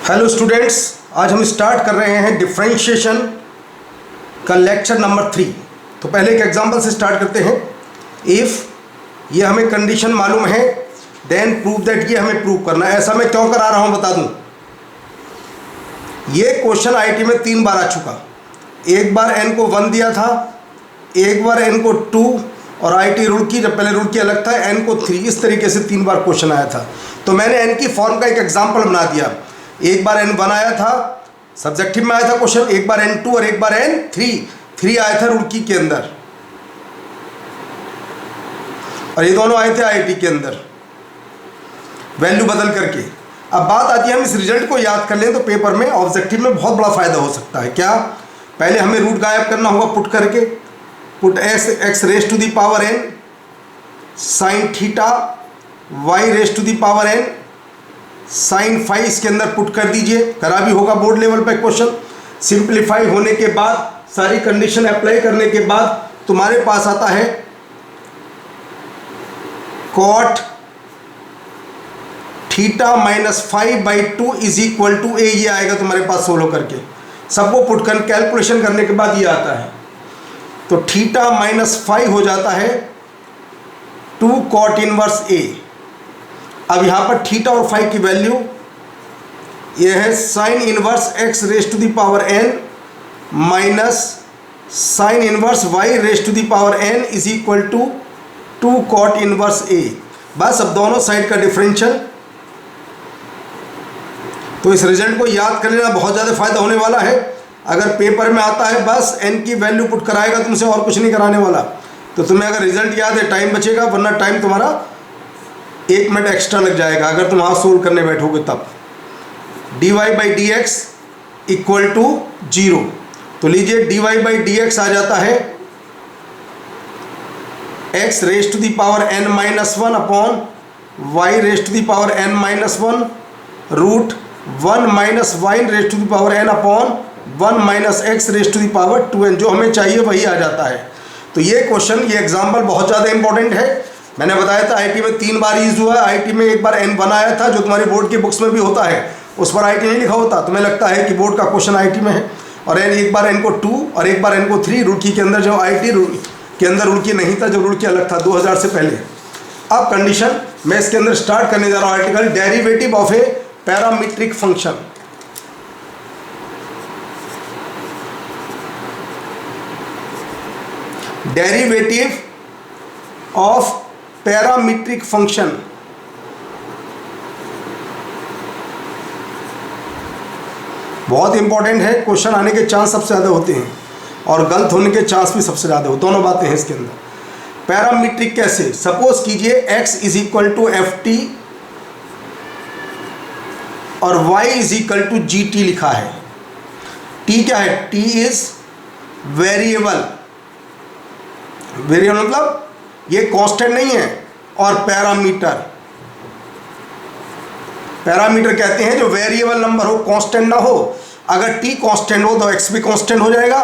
Hello students, आज हम start कर रहे हैं डिफरेंशिएशन का लेक्चर नंबर 3। तो पहले एक एग्जांपल से स्टार्ट करते हैं। इफ़ ये हमें कंडीशन मालूम है देन प्रूव दैट, ये हमें प्रूव करना है। ऐसा मैं क्यों करा रहा हूँ बता दूँ। ये क्वेश्चन आईटी में 3 बार आ चुका। एक बार n को 1 दिया था, एक बार n को 2, और आईटी रुड़की, जब पहले रुड़की अलग था, n को 3। इस तरीके से 3 बार क्वेश्चन आया था। तो मैंने n की फॉर्म का एक एग्जाम्पल बना दिया। एक बार n1 आया था, सब्जेक्टिव में आया था क्वेश्चन, एक बार n2 और एक बार n3 आया था रुड़की के अंदर, और ये दोनों आए थे आईटी के अंदर वैल्यू बदल करके। अब बात आती है, हम इस रिजल्ट को याद कर लें तो पेपर में ऑब्जेक्टिव में बहुत बड़ा फायदा हो सकता है। क्या? पहले हमें रूट गायब करना होगा पुट करके। Put x raise to the power n sine theta y raise to the power n sine phi, इसके अंदर पुट कर दीजिए। करा भी होगा बोर्ड लेवल पे क्वेश्चन। सिंप्लीफाई होने के बाद, सारी कंडीशन अप्लाई करने के बाद तुम्हारे पास आता है cot theta minus 5/2 is equal to A. ये आएगा तुम्हारे पास सोलो करके, सबको पुट कर कैलकुलेशन करने के बाद ये आता है। तो थीटा माइनस 5 हो जाता है 2 कॉट इनवर्स ए। अब यहाँ पर थीटा और फाई की वैल्यू ये है sine inverse x raise to the power n minus sine inverse y raise to the power n is equal to 2 cot inverse a। बस अब दोनों साइड का डिफरेंशियल। तो इस रिजल्ट को याद कर लेना, बहुत ज़्यादा फायदा होने वाला है। अगर पेपर में आता है बस n की वैल्यू पुट कराएगा तुमसे, और कुछ नहीं कराने वाला। तो तुम्हें अगर रिजल्ट याद है टाइम बचेगा, वरना टाइम तुम्हारा 1 मिनट एक्स्ट्रा लग जाएगा अगर तुम वहाँ सोल्व करने बैठोगे तब। dy/dx equal to 0। तो लीजिए dy/dx आ जाता है x raise to the power n-1 upon y raise to the power n-1 root 1 minus y raise to the power n upon 1 minus x raise to the power 2n। जो हमें चाहिए वही आ जाता है। तो ये क्वेश्चन, ये एग्जाम्पल बहुत ज़्यादा इंपॉर्टेंट है। मैंने बताया था आईटी में 3 बार यूज हुआ है। आईटी में एक बार n1 आया था, जो तुम्हारी बोर्ड की बुक्स में भी होता है, उस पर आईटी नहीं लिखा होता। तुम्हें लगता है कि बोर्ड का क्वेश्चन आईटी में है। और एक बार n को 2 और एक बार n को 3 रुड़की के अंदर, जब आईटी के अंदर रुड़की नहीं था, जब रुड़की अलग था 2000 से पहले। अब कंडीशन मैं इसके अंदर स्टार्ट करने जा रहा हूँ article, derivative of A parametric function. Derivative of parametric function. बहुत इंपॉर्टेंट है, क्वेश्चन आने के चांस सबसे ज़्यादा होते हैं और गलत होने के चांस भी सबसे ज़्यादा होते हैं। दोनों बातें हैं इसके अंदर। पैरामीट्रिक कैसे? सपोज कीजिए x is equal to ft और y is equal to gt लिखा है। t क्या है? t is variable. वेरिएबल मतलब ये कांस्टेंट नहीं है। और पैरामीटर, पैरामीटर कहते हैं जो वेरिएबल नंबर हो, कांस्टेंट ना हो। अगर t कांस्टेंट हो तो x भी कांस्टेंट हो जाएगा,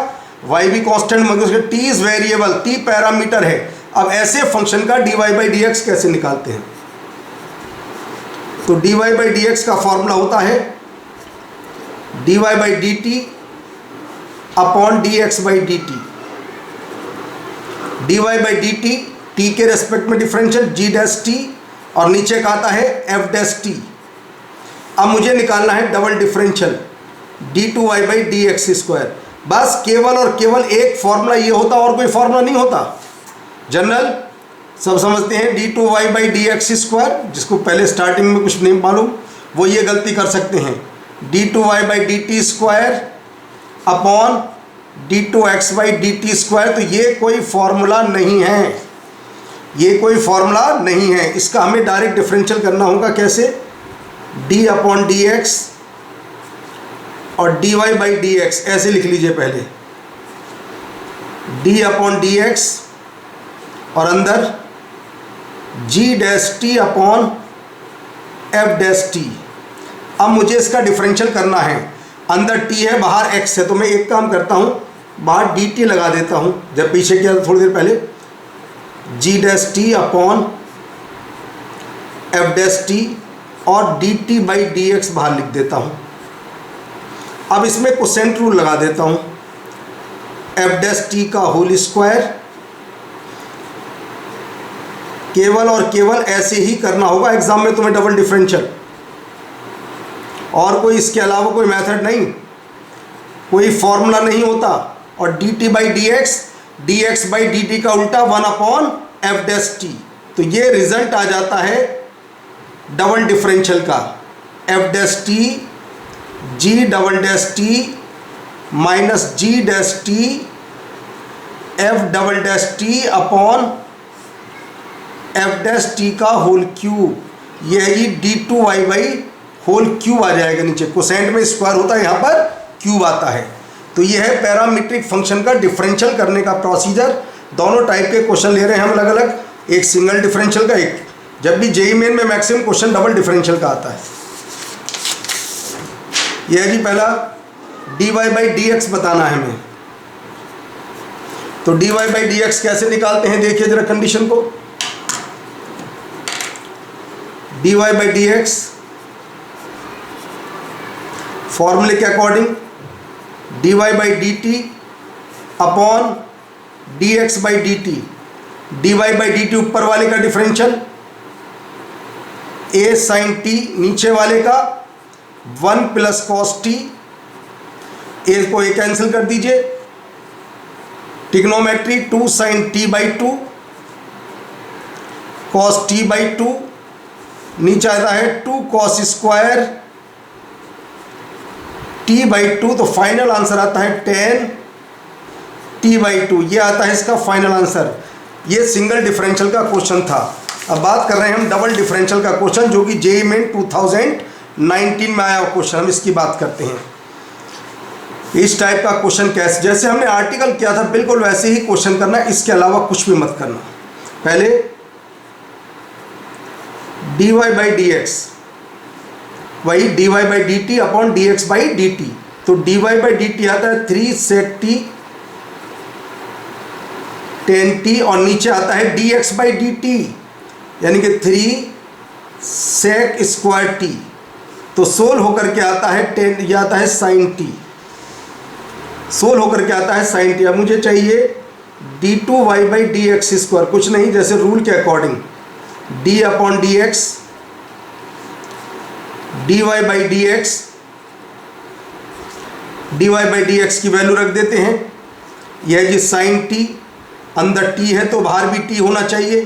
y भी कांस्टेंट, मतलब t is variable, t parameter है। अब ऐसे फंक्शन का dy/dx कैसे निकालते हैं? तो dy/dx का फॉर्मूला होता है dy/dt upon dx/dt। dy/dt t के रेस्पेक्ट में डिफरेंशियल g' और नीचे का आता है f'। अब मुझे निकालना है डबल डिफरेंशियल d2y/dx²। बस केवल और केवल एक फॉर्मूला ये होता, और कोई फॉर्मूला नहीं होता। जनरल सब समझते हैं d2y/dx², जिसको पहले स्टार्टिंग में कुछ नहीं मालूम वो ये गलती कर सकते हैं। d2y/dt² upon d2x/dt²। तो ये कोई फॉर्मूला नहीं है, ये कोई फॉर्मूला नहीं है। इसका हमें डायरेक्ट डिफरेंशियल करना होगा। कैसे? d अपॉन dx और dy/dx ऐसे लिख लीजिए पहले। d अपॉन dx और अंदर g' अपॉन f'। अब मुझे इसका डिफरेंशियल करना है। अंदर t है, बाहर x है। तो मैं एक काम करता हूँ, बाहर dt लगा देता हूँ। जब पीछे किया थोड़ी देर पहले, g' अपॉन f' और dt/dx बाहर लिख देता हूँ। अब इसमें कोसेंट रूल लगा देता हूँ, एफ डैश टी का होल स्क्वायर। केवल और केवल ऐसे ही करना होगा एग्जाम में तुम्हें डबल डिफरेंशियल, और कोई इसके अलावा कोई मेथड नहीं, कोई फॉर्मूला नहीं होता। और D T by D X by D T का उल्टा 1/f डैश टी। तो ये रिजल्ट आ जाता है डबल डिफरेंशियल का, F dash T G double dash T minus G dash T F double dash T upon F dash T का whole cube. ये है G D two Y by whole cube आ जाएगा नीचे, कोसेंट में square होता है, यहाँ पर क्यूब आता है। तो ये है पैरामीट्रिक फंक्शन का डिफरेंशियल करने का प्रोसीजर। दोनों टाइप के क्वेश्चन ले रहे हैं हम अलग अलग, एक सिंगल डिफरेंशियल का, एक जब भी जेईई मेन में मैक्सिमम क्वेश्चन डबल डिफरेंशियल का आता है। यह है जी पहला D Y by D X बताना है हमें। तो D Y by D X कैसे निकालते हैं देखिए जरा कंडीशन को। D Y by D X फॉर्मूले के according D Y by D T upon D X by D T. D Y by D T ऊपर वाले का डिफरेंशियल, ए साइन टी नीचे वाले का 1 प्लस कॉस टी। ए को ए कैंसिल कर दीजिए, trigonometry 2 sine T by 2 cos T by 2, नीचे आता है 2 कॉस स्क्वायर टी बाई 2। तो फाइनल आंसर आता है 10 टी बाई 2। ये आता है इसका फाइनल आंसर। ये सिंगल डिफरेंशियल का क्वेश्चन था। अब बात कर रहे हैं हम डबल डिफरेंशियल का क्वेश्चन, जो कि जेईई मेन 2019 में आया क्वेश्चन, हम इसकी बात करते हैं। इस टाइप का क्वेश्चन कैसे, जैसे हमने आर्टिकल किया था बिल्कुल वैसे ही क्वेश्चन करना, इसके अलावा कुछ भी मत करना। पहले D Y by D X, वही D Y by D T upon D X by D T. तो D Y by D T आता है 3 सेक टी 10 टी, और नीचे आता है D X by D T यानी कि 3 सेक स्क्वायर टी। तो सोल होकर के आता है 10, यह आता है साइन टी, सोल होकर के आता है साइन टी। अब मुझे चाहिए D two Y by D X square, कुछ नहीं जैसे रूल के according D upon D X D Y by D X, D Y by D X की वैल्यू रख देते हैं। यह जी साइन टी, अंदर टी है तो बाहर भी टी होना चाहिए,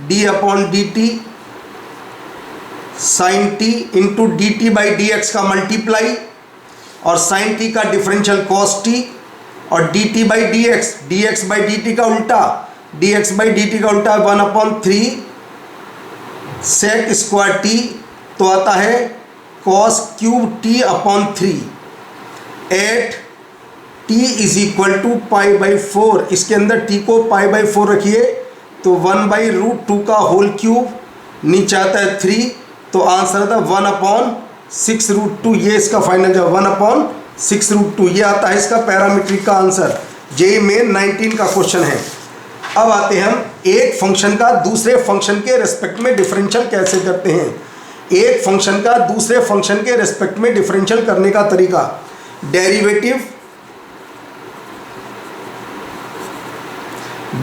D upon D T sine T into D T by D X का मल्टीप्लाई, और साइन टी का डिफरेंशियल कॉस टी, और D T by D X by D T का उल्टा, D X by D T का उल्टा 1/3 sec square T. तो आता है cos cube T upon 3 at T is equal to pi by 4। इसके अंदर टी को पाई बाई 4 रखिए तो 1/√2 का होल क्यूब, नीचे आता है 3, तो आंसर आता है 1/6√2। ये इसका फाइनल जवाब 1/6√2, ये आता है इसका पैरामीट्रिक का आंसर। जेईई मेन 19 का क्वेश्चन है। अब आते हैं हम एक फंक्शन का दूसरे फंक्शन के रेस्पेक्ट में डिफरेंशियल कैसे करते हैं। एक फंक्शन का दूसरे फंक्शन के रेस्पेक्ट में डिफरेंशियल करने का तरीका,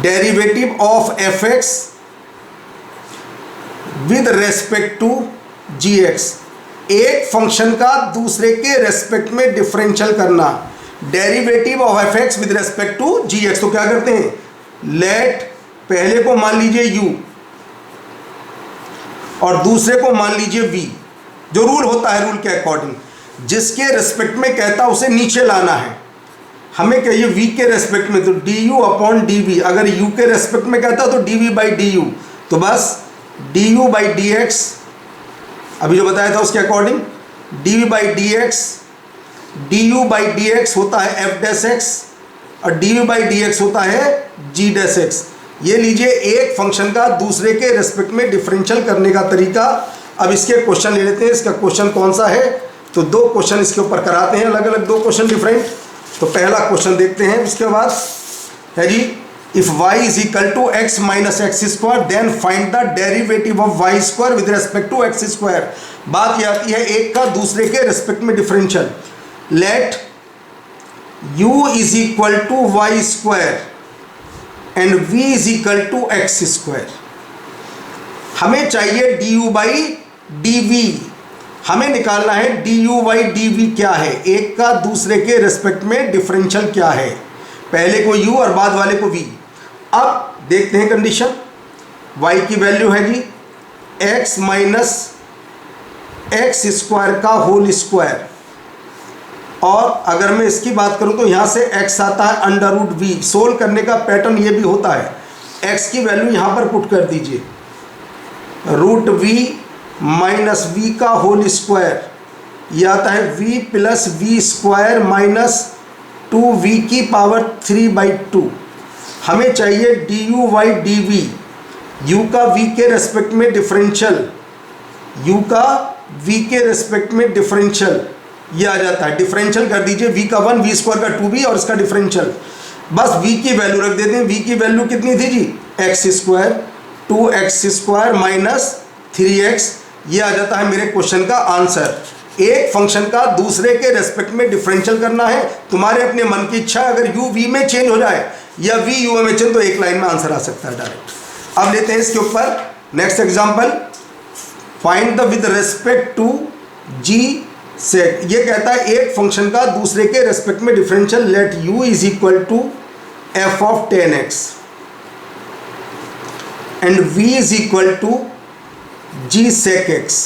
derivative of F X with respect to G X. एक फंक्शन का दूसरे के रेस्पेक्ट में डिफरेंशियल करना, derivative of F X with respect to G X. तो क्या करते हैं, लेट पहले को मान लीजिए u और दूसरे को मान लीजिए v। जो रूल होता है, रूल के अकॉर्डिंग जिसके रेस्पेक्ट में कहता उसे नीचे लाना है। हमें कहिए v के रेस्पेक्ट में तो du अपॉन dv, अगर u के रेस्पेक्ट में कहता तो dv बाई du, तो बस du बाई डी एक्स, अभी जो बताया था उसके according dv by D x, du by D x होता है f डैश एक्स, और dv बाई डी एक्स होता है g डैश एक्स। ये लीजिए एक फंक्शन का दूसरे के रेस्पेक्ट में डिफरेंशियल करने का तरीका। अब इसके क्वेश्चन ले लेते हैं। इसका क्वेश्चन कौन सा है, तो दो क्वेश्चन इसके ऊपर कराते हैं, अलग अलग दो क्वेश्चन डिफरेंट। तो पहला क्वेश्चन देखते हैं। उसके बाद है जी, if y is equal to x minus X square then find the derivative of y square with respect to X square. बात यह आती है एक का दूसरे के रेस्पेक्ट में differential. Let u is equal to Y square and v is equal to X square. हमें चाहिए du बाई dv, हमें निकालना है du बाई dv क्या है, एक का दूसरे के रिस्पेक्ट में डिफरेंशियल क्या है, पहले को u और बाद वाले को v। अब देखते हैं कंडीशन, y की वैल्यू है जी x माइनस एक्स स्क्वायर का होल स्क्वायर, और अगर मैं इसकी बात करूं तो यहाँ से x आता है अंडर रूट वी। सोल्व करने का पैटर्न ये भी होता है, x की वैल्यू यहाँ पर पुट कर दीजिए, रूट v माइनस वी का होल स्क्वायर, ये आता है v plus v square minus 2v की पावर 3/2। हमें चाहिए du बाई dv, u का v के रेस्पेक्ट में डिफरेंशियल, u का v के रेस्पेक्ट में डिफरेंशियल, ये आ जाता है, डिफरेंशियल कर दीजिए, v का 1, v स्क्वायर का 2v और इसका डिफरेंशियल, बस v की वैल्यू रख देते हैं। v की वैल्यू कितनी थी जी, X square, 2x square minus 3x, ये आ जाता है मेरे क्वेश्चन का आंसर। एक फंक्शन का दूसरे के रेस्पेक्ट में डिफरेंशियल करना है, तुम्हारे अपने मन की इच्छा, अगर u v में चेंज हो जाए या v u में चेंज तो एक लाइन में आंसर आ सकता है डायरेक्ट। अब लेते हैं इसके ऊपर next example, find the with respect to g set. ये कहता है एक फंक्शन का दूसरे के रेस्पेक्ट में differential, let u is equal to f of 10x and v is equal to g sec x,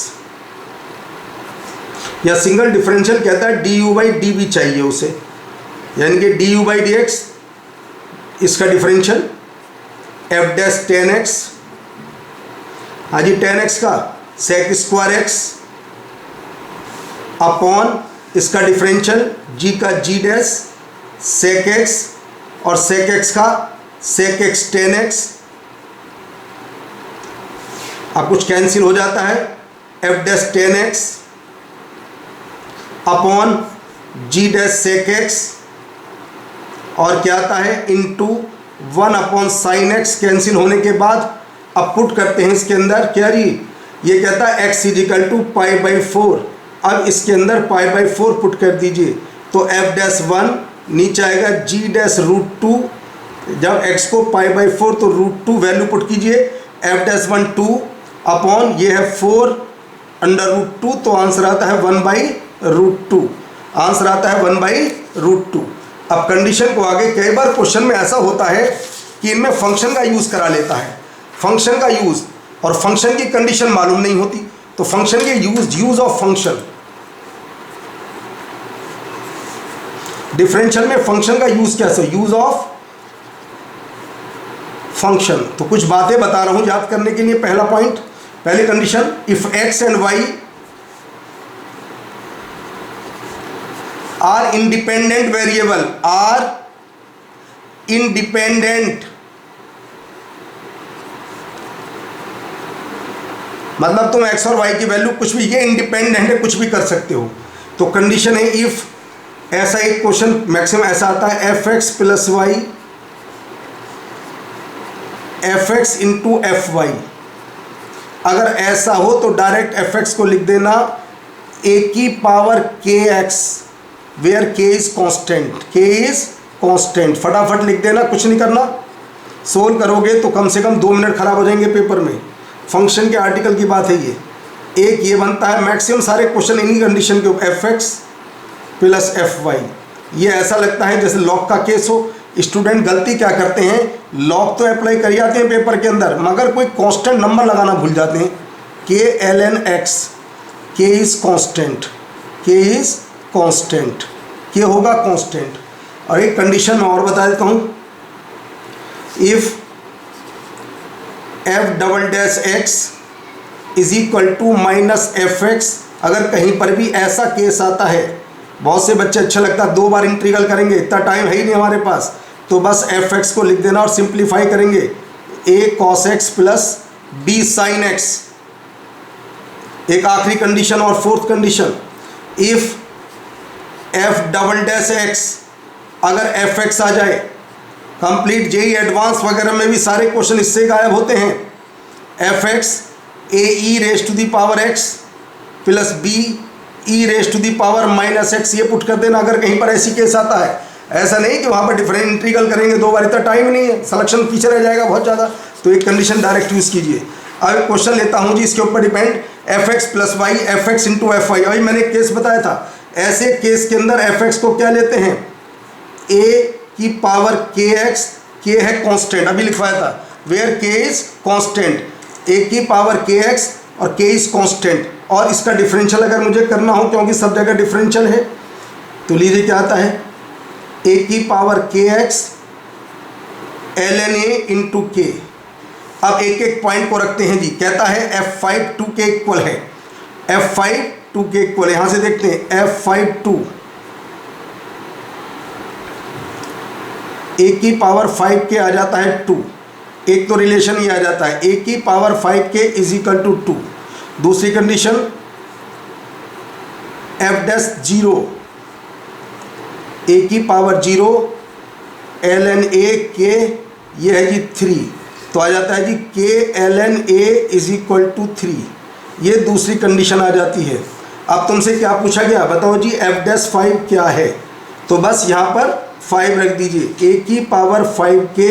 या सिंगल डिफरेंशियल कहता है du बाई dv चाहिए उसे, यानी कि du बाई dx इसका डिफरेंशियल, f डैश 10x, हाँ जी 10x का sec स्क्वायर x अपॉन इसका डिफरेंशियल g का g डैश sec x और sec x का sec x 10x, अब कुछ कैंसिल हो जाता है, f dash 10x upon g dash sec x और क्या आता है into 1 upon sine x, cancel होने के बाद अब पुट करते हैं इसके अंदर, क्या जी ये कहता है x इज इक्वल टू π/4, अब इसके अंदर π/4 पुट कर दीजिए, तो f डैश 1 नीचे आएगा g डैश रूट 2, जब x को π/4 तो रूट 2 वैल्यू पुट कीजिए, f डैश 1 2 अपॉन ये है 4 अंडर रूट 2, तो आंसर आता है 1/√2, आंसर आता है 1/√2। अब कंडीशन को आगे, कई बार क्वेश्चन में ऐसा होता है कि इनमें फंक्शन का यूज़ करा लेता है, फंक्शन का यूज़ और फंक्शन की कंडीशन मालूम नहीं होती, तो फंक्शन के यूज ऑफ फंक्शन, डिफरेंशियल में फंक्शन का यूज कैसे, यूज ऑफ फंक्शन। तो कुछ बातें बता रहा हूं याद करने के लिए। पहला पॉइंट, पहली condition, if x and y are independent variable, are independent मतलब तुम x और y की वैल्यू कुछ भी, ये इंडिपेंडेंट है, कुछ भी कर सकते हो। तो कंडीशन है इफ, ऐसा एक क्वेश्चन मैक्सिमम ऐसा आता है, fx plus y fx into f y, अगर ऐसा हो तो डायरेक्ट fx को लिख देना a की power kx, where k is constant, k is constant, फटाफट लिख देना, कुछ नहीं करना। सोल्व करोगे तो कम से कम 2 मिनट खराब हो जाएंगे पेपर में, फंक्शन के आर्टिकल की बात है ये। एक ये बनता है, मैक्सिमम सारे क्वेश्चन इन्हीं कंडीशन के ऊपर, fx प्लस एफ वाई, ये ऐसा लगता है जैसे लॉग का केस हो। स्टूडेंट गलती क्या करते हैं, लॉग तो अप्लाई कर जाते हैं पेपर के अंदर, मगर कोई कांस्टेंट नंबर लगाना भूल जाते हैं, k is constant, k is constant, k होगा कांस्टेंट। और एक कंडीशन मैं और बता देता हूँ, if f double dash x is equal to minus fx, अगर कहीं पर भी ऐसा केस आता है, बहुत से बच्चे अच्छा लगता है 2 बार इंटीग्रल करेंगे, इतना टाइम है ही नहीं हमारे पास, तो बस fx को लिख देना और सिंप्लीफाई करेंगे, a cos x plus b sin x। एक आखिरी कंडीशन और fourth condition, if f double dash x, अगर fx आ जाए, कंप्लीट जेई एडवांस वगैरह में भी सारे क्वेश्चन इससे गायब होते हैं, fx a e raise to the power x plus b e raise to the power minus x, ये पुट कर देना अगर कहीं पर ऐसी केस आता है। ऐसा नहीं कि वहाँ पर डिफरेंट इंटीग्रल करेंगे 2 बार, इतना टाइम नहीं है, सिलेक्शन पीछे रह जाएगा बहुत ज़्यादा, तो एक कंडीशन डायरेक्ट यूज़ कीजिए। अब क्वेश्चन लेता हूँ जी, इसके ऊपर depend f x plus y f x into f y. अभी मैंने केस बताया था, ऐसे केस के अंदर एफ एक्स को क्या लेते हैं, ए की पावर के एक्स, के है कांस्टेंट, अभी लिखवाया था, वेयर के इज कांस्टेंट, ए की पावर के एक्स और के इज कांस्टेंट, और इसका डिफरेंशियल अगर मुझे करना हो, क्योंकि सब जगह डिफरेंशियल है, तो लीजिए क्या आता है, ए की power k x l n a into k. अब एक एक पॉइंट को रखते हैं जी। कहता है F5 2 के इक्वल है, F5 2 के इक्वल है। यहां से देखते हैं F5 2 ए की पावर 5 के आ जाता है 2, एक तो रिलेशन ये आ जाता है, ए की पावर 5 के इज इक्वल टू 2। दूसरी कंडीशन F डैश 0 ए की पावर 0 एल एन ए के, ये है जी 3, तो आ जाता है जी k l n a is equal to 3, ये दूसरी कंडीशन आ जाती है। अब तुमसे क्या पूछा गया, बताओ जी F डैश 5 क्या है, तो बस यहाँ पर 5 रख दीजिए, ए की पावर 5 के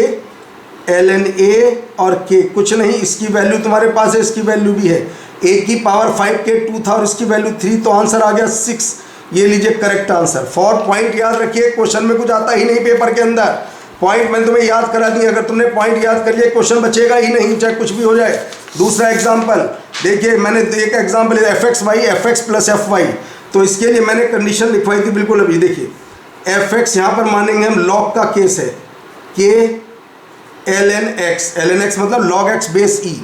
एल एन ए और के, कुछ नहीं, इसकी वैल्यू तुम्हारे पास है, इसकी वैल्यू भी है, ए की पावर 5 के 2 था और इसकी वैल्यू 3, तो आंसर आ गया 6। ये लीजिए करेक्ट आंसर। 4 पॉइंट याद रखिए, क्वेश्चन में कुछ आता ही नहीं पेपर के अंदर, पॉइंट मैंने तुम्हें याद करा दिए, अगर तुमने पॉइंट याद कर लिया क्वेश्चन बचेगा ही नहीं, चाहे कुछ भी हो जाए। दूसरा एग्जाम्पल देखिए, मैंने एक example f x y f x plus f y, तो इसके लिए मैंने कंडीशन लिखवाई थी बिल्कुल अभी। देखिए एफ एक्स यहाँ पर मानेंगे हम लॉग का केस है, के एल एन एक्स मतलब लॉग एक्स बेस ई,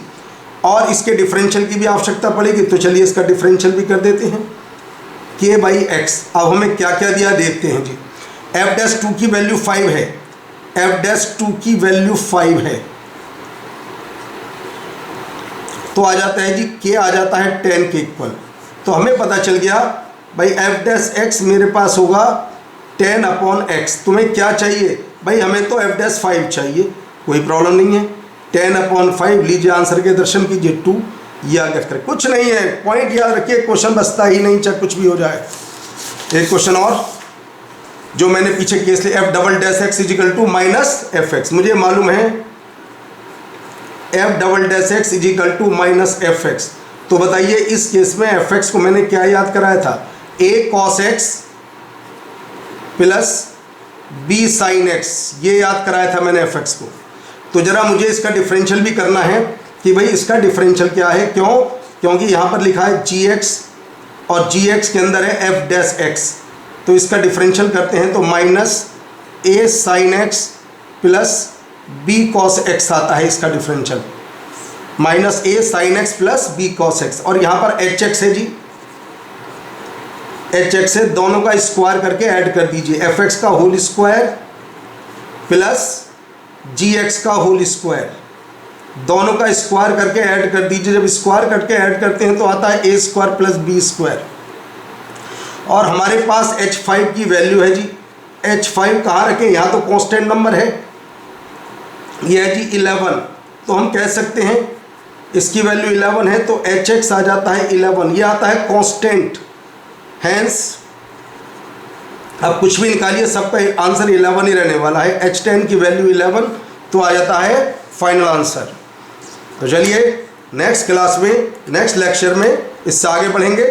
और इसके डिफरेंशियल की भी आवश्यकता पड़ेगी, तो चलिए इसका डिफरेंशियल भी कर देते हैं, के बाई एक्स। अब हमें क्या क्या दिया देखते हैं जी। एफ डैश 2 की वैल्यू 5 है, एफ डैश 2 की वैल्यू 5 है, तो आ जाता है जी के आ जाता है 10 के इक्वल। तो हमें पता चल गया भाई एफ डैश एक्स मेरे पास होगा 10 अपॉन एक्स। तुम्हें क्या चाहिए भाई, हमें तो एफ डैश 5 चाहिए, कोई प्रॉब्लम नहीं है, 10 अपॉन 5, लीजिए आंसर के दर्शन कीजिए 2, ये आगे करें, कुछ नहीं है, पॉइंट याद रखिए, क्वेश्चन बचता ही नहीं, चाहे कुछ भी हो जाए। एक क्वेश्चन और जो मैंने पीछे केस लिया, f double dash x is equal to minus f x, मुझे मालूम है f double dash x is equal to minus f x, तो बताइए इस केस में एफ एक्स को मैंने क्या याद कराया था, A cos X plus B sine X, ये याद कराया था मैंने एफ एक्स को। तो जरा मुझे इसका डिफरेंशियल भी करना है कि भाई इसका डिफरेंशियल क्या है, क्यों, क्योंकि यहाँ पर लिखा है जी एक्स और जी एक्स के अंदर है एफ डैश एक्स, तो इसका डिफरेंशियल करते हैं तो minus A sine X plus B cos X आता है, इसका differential minus A sine X plus B cos X, और यहाँ पर एच एक्स है जी, एच एक्स है, दोनों का स्क्वायर करके ऐड कर दीजिए, एफ एक्स का होल स्क्वायर प्लस जी एक्स का होल स्क्वायर, दोनों का स्क्वायर करके ऐड कर दीजिए। जब स्क्वायर करके ऐड करते हैं तो आता है ए स्क्वायर प्लस बी स्क्वायर, और हमारे पास H5 की वैल्यू है जी, H5 कहाँ रखें, यहाँ तो कांस्टेंट नंबर है, ये है जी 11, तो हम कह सकते हैं इसकी वैल्यू 11 है, तो Hx आ जाता है 11, ये आता है कांस्टेंट, हैंस अब कुछ भी निकालिए, सबका आंसर 11 ही रहने वाला है, H10 की वैल्यू 11, तो आ जाता है फाइनल आंसर। तो चलिए नेक्स्ट क्लास में, नेक्स्ट लेक्चर में इससे आगे बढ़ेंगे।